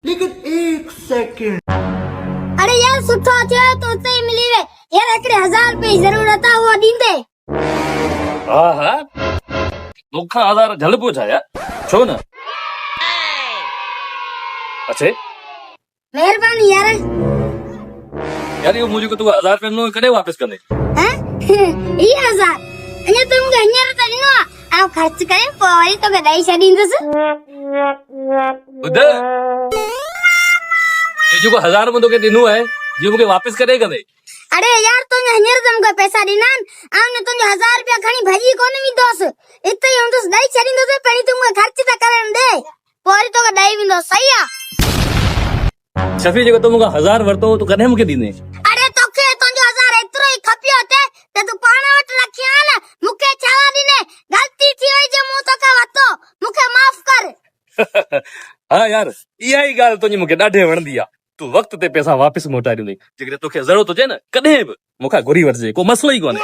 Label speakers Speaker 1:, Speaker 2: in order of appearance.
Speaker 1: लेकिन एक सेकंड।
Speaker 2: अरे यार सुठो थियो तो उते ही मिली वे यार एकड़े 1000 रुपए जी जरूरत आ वो दींदे।
Speaker 3: हाँ हाँ नोखा आधार झल पहुंचाया छो न अच्छे
Speaker 2: मेहरबानी यार।
Speaker 3: यार ये मुझे को तू 1000 रुपए नो कड़े वापस करने
Speaker 2: हैं ये 1000 अने तुम गन्या तो दिनो आ खर्च करे पोरी तो गदाई छडींदस।
Speaker 3: उधर ये जो को 1000 में तो के दिनू है ये मुके वापस करे कदे।
Speaker 2: अरे यार तुम हन्यर तुमको पैसा दीनान आमने तुम 1000 रुपया खणी भजी कोने मी दोस इते हम तो दई छडींदस पड़ी तुमको खर्च ता करन दे पोरी तो गदाई विंदो सही आ।
Speaker 3: शफी जो तुमको 1000 वरतो तो कने मुके दीने।
Speaker 2: अरे तोखे तुंजो 1000 एतरो ही खपियो ते तू पाण वट रखिया न मुके छावा दीने गलती थी होई जे मु तो का वतो मुके माफ कर।
Speaker 3: हाँ यार इहा ही गाल तुझी मुके ॾाढे वणंदी आ तू वक्त ते पैसा वापस मोटाए ॾिनई जेकॾहिं तोखे ज़रूरत हुजे न कॾहिं बि मूंखां घुरी वठिजे को मसलो ई कोन्हे।